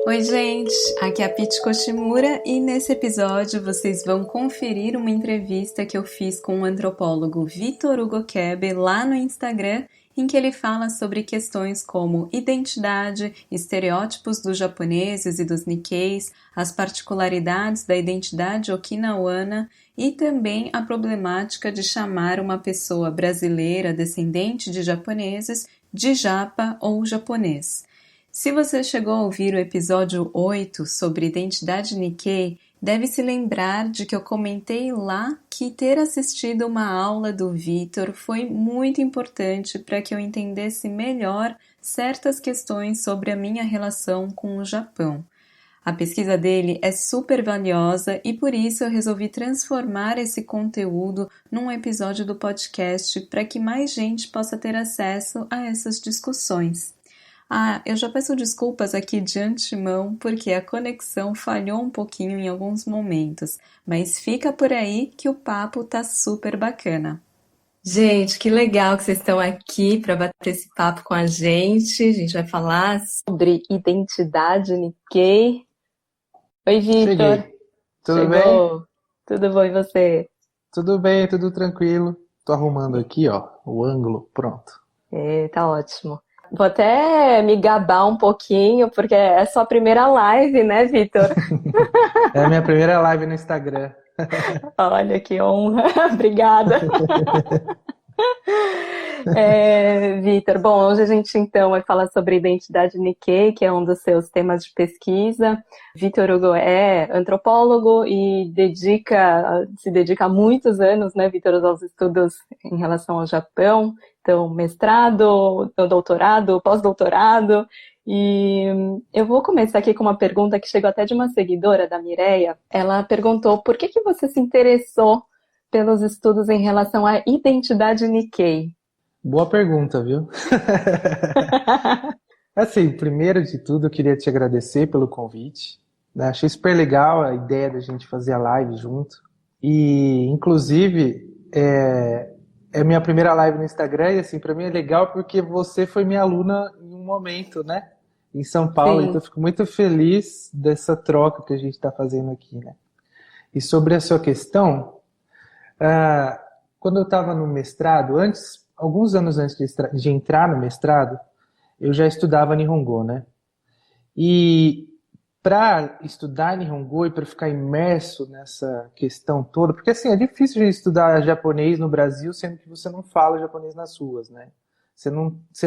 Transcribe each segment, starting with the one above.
Oi, gente! Aqui é a Piti Koshimura e nesse episódio vocês vão conferir uma entrevista que eu fiz com o antropólogo Vitor Hugo Kebe lá no Instagram, em que ele fala sobre questões como identidade, estereótipos dos japoneses e dos Nikkeis, as particularidades da identidade okinawana e também a problemática de chamar uma pessoa brasileira descendente de japoneses de japa ou japonês. Se você chegou a ouvir o episódio 8 sobre identidade Nikkei, deve se lembrar de que eu comentei lá que ter assistido uma aula do Vitor foi muito importante para que eu entendesse melhor certas questões sobre a minha relação com o Japão. A pesquisa dele é super valiosa e por isso eu resolvi transformar esse conteúdo num episódio do podcast para que mais gente possa ter acesso a essas discussões. Eu já peço desculpas aqui de antemão porque a conexão falhou um pouquinho em alguns momentos, mas fica por aí que o papo tá super bacana. Gente, que legal que vocês estão aqui para bater esse papo com a gente. A gente vai falar sobre identidade Nikkei. Oi, Vitor. Cheguei. Tudo bem? Chegou. Tudo bom e você? Tudo bem, tudo tranquilo. Tô arrumando aqui, ó, o ângulo, pronto. Tá ótimo. Vou até me gabar um pouquinho, porque é sua primeira live, né, Vitor? É a minha primeira live no Instagram. Olha que honra. Obrigada. Vitor, bom, hoje a gente então vai falar sobre identidade Nikkei, que é um dos seus temas de pesquisa. Vitor Hugo é antropólogo e se dedica há muitos anos, né, Vitor, aos estudos em relação ao Japão. Então, mestrado, doutorado, pós-doutorado. E eu vou começar aqui com uma pergunta que chegou até de uma seguidora da Mireia. Ela perguntou por que você se interessou pelos estudos em relação à identidade Nikkei? Boa pergunta, viu? Assim, primeiro de tudo, eu queria te agradecer pelo convite, né? Achei super legal a ideia da gente fazer a live junto. E, inclusive, é minha primeira live no Instagram e, assim, pra mim é legal porque você foi minha aluna em um momento, né? Em São Paulo. Sim. Então, eu fico muito feliz dessa troca que a gente está fazendo aqui, né? E sobre a sua questão, quando eu estava no mestrado, alguns anos antes de entrar no mestrado, eu já estudava Nihongo, né? E para estudar Nihongo e para ficar imerso nessa questão toda, porque assim, é difícil a gente estudar japonês no Brasil sendo que você não fala japonês nas ruas, né? Você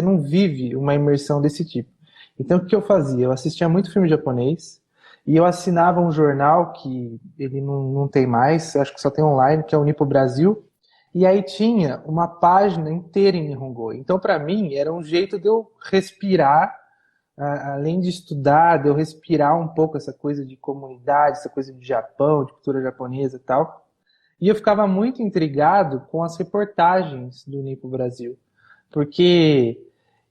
não vive uma imersão desse tipo. Então o que eu fazia? Eu assistia muito filme japonês e eu assinava um jornal que ele não tem mais, acho que só tem online, que é o Nipo Brasil. E aí tinha uma página inteira em Nihongo. Então, para mim, era um jeito de eu respirar, além de estudar, de eu respirar um pouco essa coisa de comunidade, essa coisa de Japão, de cultura japonesa e tal. E eu ficava muito intrigado com as reportagens do Nipo Brasil, porque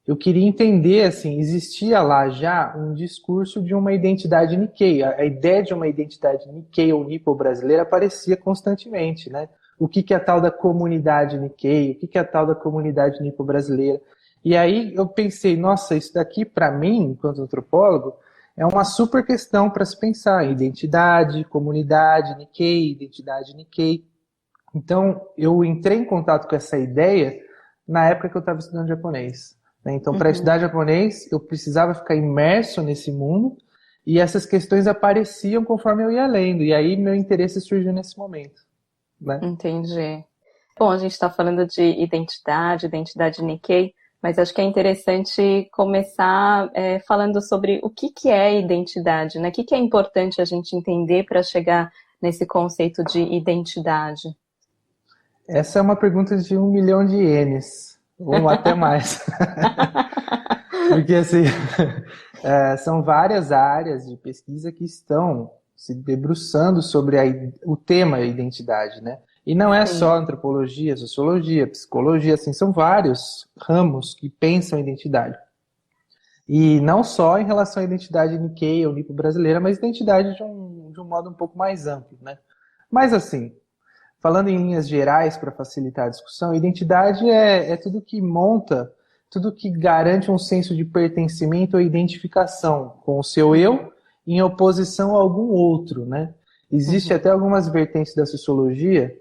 eu queria entender, assim, existia lá já um discurso de uma identidade Nikkei. A ideia de uma identidade Nikkei ou Nipo brasileira aparecia constantemente, né? O que é a tal da comunidade Nikkei, o que é a tal da comunidade Nipo brasileira. E aí eu pensei, nossa, isso daqui para mim, enquanto antropólogo, é uma super questão para se pensar. Identidade, comunidade Nikkei, identidade Nikkei. Então eu entrei em contato com essa ideia na época que eu estava estudando japonês. Então, para estudar japonês, eu precisava ficar imerso nesse mundo e essas questões apareciam conforme eu ia lendo. E aí meu interesse surgiu nesse momento, né? Entendi. Bom, a gente está falando de identidade Nikkei, mas acho que é interessante começar falando sobre o que é identidade, né? O que é importante a gente entender para chegar nesse conceito de identidade? Essa é uma pergunta de 1 milhão de ienes, ou até mais. Porque, assim, são várias áreas de pesquisa que estão se debruçando sobre o tema identidade, né? E não é só antropologia, sociologia, psicologia, assim, são vários ramos que pensam identidade. E não só em relação à identidade Nikkei ou Nipo brasileira, mas identidade de um modo um pouco mais amplo, né? Mas, assim, falando em linhas gerais para facilitar a discussão, identidade é tudo que monta, tudo que garante um senso de pertencimento ou identificação com o seu eu em oposição a algum outro, né? Existe até algumas vertentes da sociologia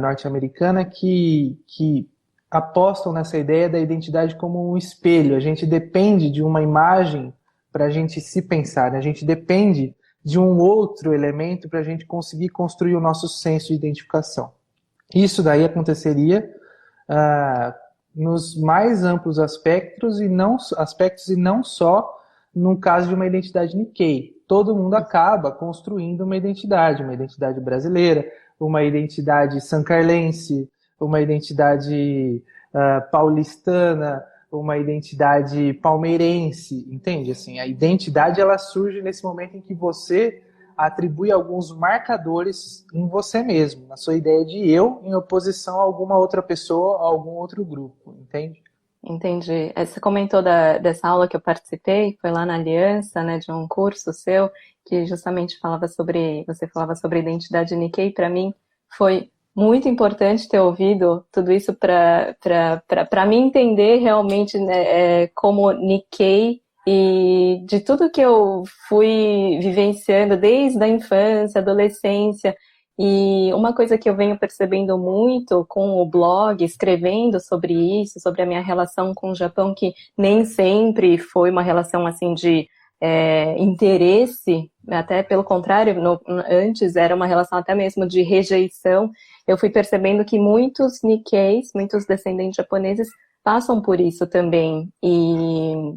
norte-americana que apostam nessa ideia da identidade como um espelho. A gente depende de uma imagem para a gente se pensar, né? A gente depende de um outro elemento para a gente conseguir construir o nosso senso de identificação. Isso daí aconteceria nos mais amplos aspectos e não só no caso de uma identidade Nikkei. Todo mundo acaba construindo uma identidade brasileira, uma identidade sancarlense, uma identidade paulistana, uma identidade palmeirense, entende? Assim, a identidade ela surge nesse momento em que você atribui alguns marcadores em você mesmo, na sua ideia de eu, em oposição a alguma outra pessoa, a algum outro grupo, entende? Entendi. Você comentou dessa aula que eu participei, foi lá na Aliança, né, de um curso seu, que justamente você falava sobre identidade Nikkei. Para mim foi muito importante ter ouvido tudo isso para mim entender realmente, né, como Nikkei e de tudo que eu fui vivenciando desde a infância, adolescência. E uma coisa que eu venho percebendo muito com o blog, escrevendo sobre isso, sobre a minha relação com o Japão, que nem sempre foi uma relação assim de interesse, até pelo contrário, antes era uma relação até mesmo de rejeição. Eu fui percebendo que muitos Nikkeis, muitos descendentes japoneses, passam por isso também. E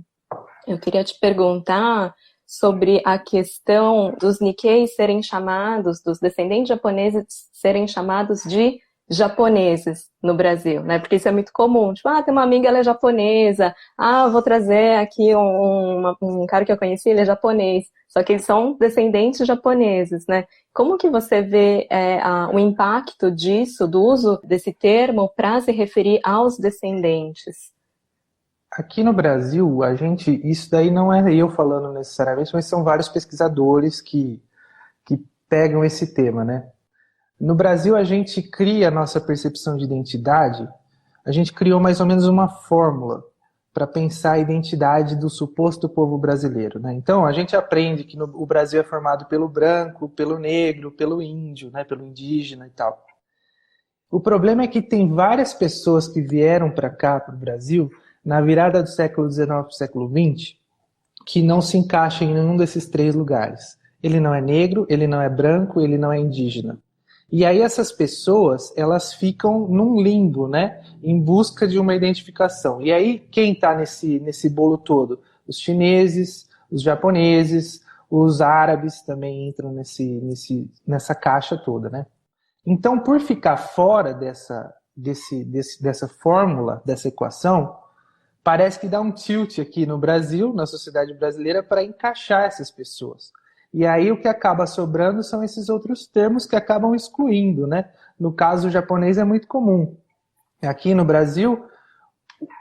eu queria te perguntar sobre a questão dos Nikkeis serem chamados, dos descendentes japoneses serem chamados de japoneses no Brasil, né? Porque isso é muito comum. Tipo, tem uma amiga, ela é japonesa. Eu vou trazer aqui um cara que eu conheci, ele é japonês. Só que eles são descendentes japoneses, né? Como que você vê o impacto disso, do uso desse termo para se referir aos descendentes? Aqui no Brasil, isso daí não é eu falando necessariamente, mas são vários pesquisadores que pegam esse tema, né? No Brasil, a gente cria a nossa percepção de identidade, a gente criou mais ou menos uma fórmula para pensar a identidade do suposto povo brasileiro, né? Então, a gente aprende que o Brasil é formado pelo branco, pelo negro, pelo índio, né? Pelo indígena e tal. O problema é que tem várias pessoas que vieram para cá, para o Brasil, na virada do século XIX para o século XX, que não se encaixam em nenhum desses três lugares. Ele não é negro, ele não é branco, ele não é indígena. E aí essas pessoas, elas ficam num limbo, né? Em busca de uma identificação. E aí quem está nesse bolo todo? Os chineses, os japoneses, os árabes também entram nessa caixa toda, né? Então, por ficar fora dessa fórmula, dessa equação, parece que dá um tilt aqui no Brasil, na sociedade brasileira, para encaixar essas pessoas. E aí o que acaba sobrando são esses outros termos que acabam excluindo, né? No caso japonês é muito comum. Aqui no Brasil,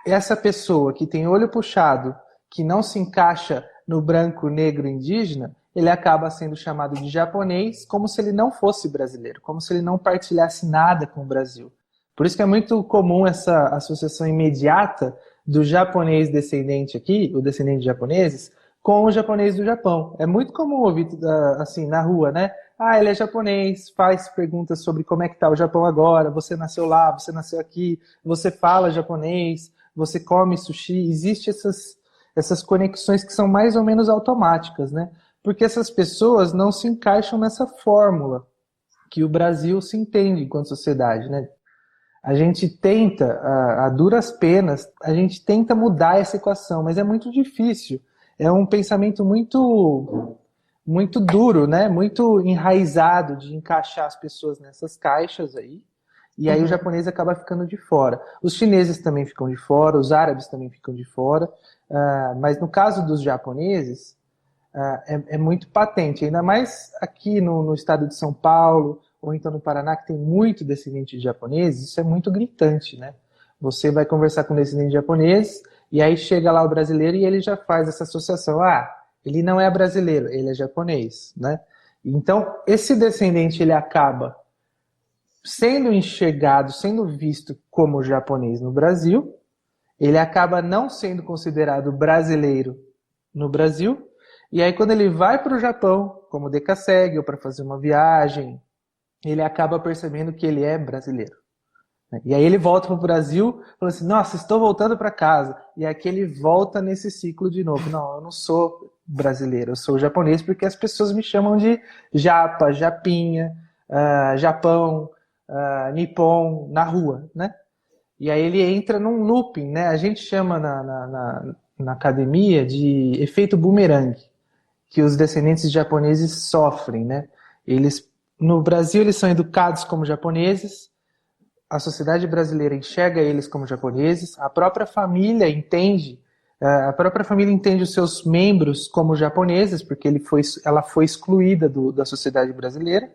essa pessoa que tem olho puxado, que não se encaixa no branco, negro, indígena, ele acaba sendo chamado de japonês como se ele não fosse brasileiro, como se ele não partilhasse nada com o Brasil. Por isso que é muito comum essa associação imediata do japonês descendente aqui, o descendente de japoneses, com o japonês do Japão. É muito comum ouvir assim na rua, né? Ele é japonês, faz perguntas sobre como é que tá o Japão agora, você nasceu lá, você nasceu aqui, você fala japonês, você come sushi. Existem essas conexões que são mais ou menos automáticas, né? Porque essas pessoas não se encaixam nessa fórmula que o Brasil se entende enquanto sociedade, né? A gente tenta, a duras penas, a gente tenta mudar essa equação, mas é muito difícil. É um pensamento muito, muito duro, né? Muito enraizado de encaixar as pessoas nessas caixas aí. E aí o japonês acaba ficando de fora. Os chineses também ficam de fora, os árabes também ficam de fora. Mas no caso dos japoneses, é muito patente. Ainda mais aqui no estado de São Paulo, ou então no Paraná, que tem muito descendente de japoneses, isso é muito gritante, né? Você vai conversar com um descendente de japonês, e aí chega lá o brasileiro e ele já faz essa associação. Ele não é brasileiro, ele é japonês, né? Então, esse descendente, ele acaba sendo enxergado, sendo visto como japonês no Brasil, ele acaba não sendo considerado brasileiro no Brasil, E aí, quando ele vai para o Japão, como decassegue ou para fazer uma viagem, ele acaba percebendo que ele é brasileiro. E aí ele volta para o Brasil, falando assim, nossa, estou voltando para casa. E aqui ele volta nesse ciclo de novo. Não, eu não sou brasileiro, eu sou japonês, porque as pessoas me chamam de japa, japinha, Japão, Nippon, na rua, né? E aí ele entra num looping, né? A gente chama na academia de efeito boomerang, que os descendentes japoneses sofrem, né? No Brasil eles são educados como japoneses, a sociedade brasileira enxerga eles como japoneses, a própria família entende os seus membros como japoneses, porque ela foi excluída da sociedade brasileira.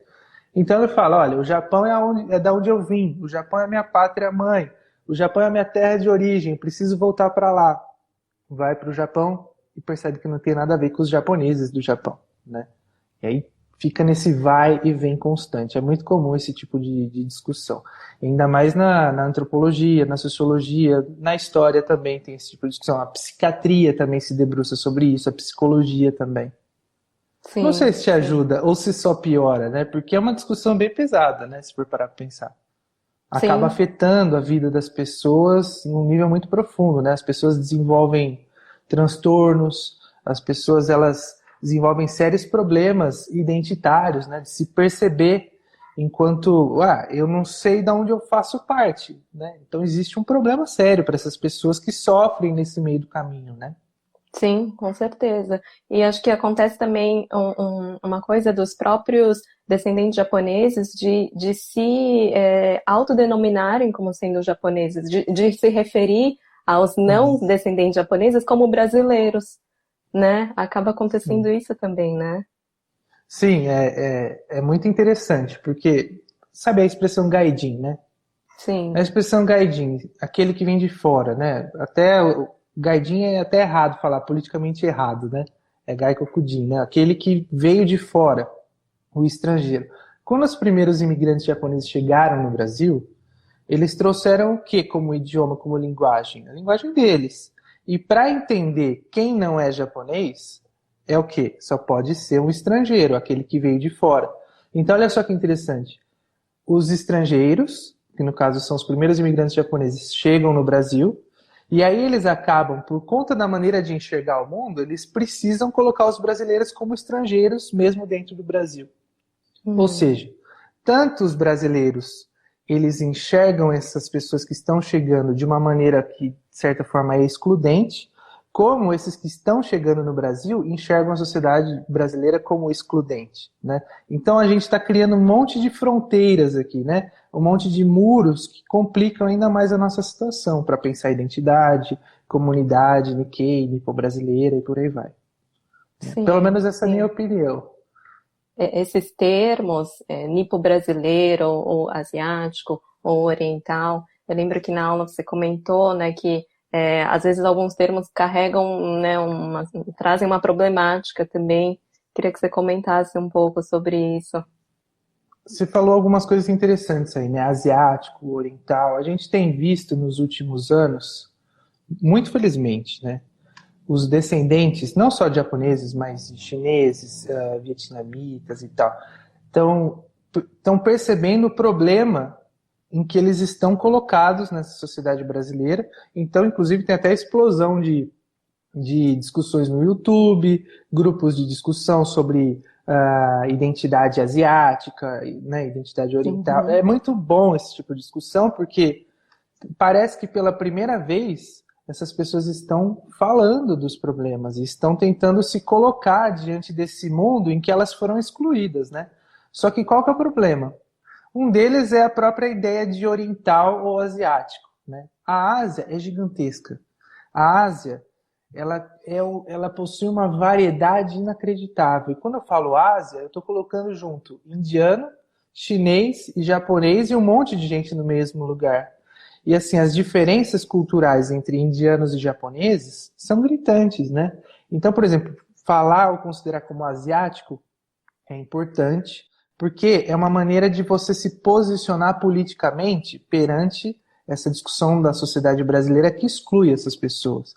Então ele fala, olha, o Japão é da onde eu vim, o Japão é a minha pátria mãe, o Japão é a minha terra de origem, preciso voltar para lá. Vai para o Japão e percebe que não tem nada a ver com os japoneses do Japão, né? E aí fica nesse vai e vem constante. É muito comum esse tipo de discussão. Ainda mais na antropologia, na sociologia, na história também tem esse tipo de discussão. A psiquiatria também se debruça sobre isso, a psicologia também. Sim, não sei se te ajuda ou se só piora, né? Porque é uma discussão bem pesada, né? Se for parar para pensar. Acaba afetando a vida das pessoas num nível muito profundo, né? As pessoas desenvolvem transtornos, as pessoas elas desenvolvem sérios problemas identitários, né? De se perceber enquanto, eu não sei de onde eu faço parte, né? Então existe um problema sério para essas pessoas que sofrem nesse meio do caminho, né? Sim, com certeza. E acho que acontece também uma coisa dos próprios descendentes japoneses de se autodenominarem como sendo japoneses, de se referir aos não descendentes japoneses como brasileiros, né? Acaba acontecendo isso também, né? Sim, é muito interessante, porque sabe a expressão gaijin, né? Sim. A expressão gaijin, aquele que vem de fora, né? Até o gaijin é até errado falar, politicamente errado, né? É gaikokujin, né? Aquele que veio de fora, o estrangeiro. Quando os primeiros imigrantes japoneses chegaram no Brasil, eles trouxeram o que como idioma, como linguagem? A linguagem deles. E para entender quem não é japonês, é o quê? Só pode ser um estrangeiro, aquele que veio de fora. Então, olha só que interessante. Os estrangeiros, que no caso são os primeiros imigrantes japoneses, chegam no Brasil, e aí eles acabam, por conta da maneira de enxergar o mundo, eles precisam colocar os brasileiros como estrangeiros, mesmo dentro do Brasil. Ou seja, tanto os brasileiros, eles enxergam essas pessoas que estão chegando de uma maneira que, de certa forma, é excludente, como esses que estão chegando no Brasil enxergam a sociedade brasileira como excludente, né? Então a gente está criando um monte de fronteiras aqui, né? Um monte de muros que complicam ainda mais a nossa situação para pensar identidade, comunidade, Nikkei, nipo-brasileira e por aí vai. Sim, pelo menos essa é a sim. minha opinião. Esses termos, nipo-brasileiro, ou asiático, ou oriental, eu lembro que na aula você comentou, né, que às vezes alguns termos carregam, né, trazem uma problemática também. Queria que você comentasse um pouco sobre isso. Você falou algumas coisas interessantes aí, né? Asiático, oriental. A gente tem visto nos últimos anos, muito felizmente, né? Os descendentes, não só de japoneses, mas de chineses, vietnamitas e tal, estão percebendo o problema em que eles estão colocados nessa sociedade brasileira. Então, inclusive, tem até explosão de discussões no YouTube, grupos de discussão sobre identidade asiática, né, identidade oriental. É muito bom esse tipo de discussão, porque parece que pela primeira vez essas pessoas estão falando dos problemas e estão tentando se colocar diante desse mundo em que elas foram excluídas, né? Só que qual que é o problema? Um deles é a própria ideia de oriental ou asiático, né? A Ásia é gigantesca. A Ásia, ela possui uma variedade inacreditável. E quando eu falo Ásia, eu estou colocando junto indiano, chinês e japonês e um monte de gente no mesmo lugar. E assim, as diferenças culturais entre indianos e japoneses são gritantes, né? Então, por exemplo, falar ou considerar como asiático é importante, porque é uma maneira de você se posicionar politicamente perante essa discussão da sociedade brasileira que exclui essas pessoas.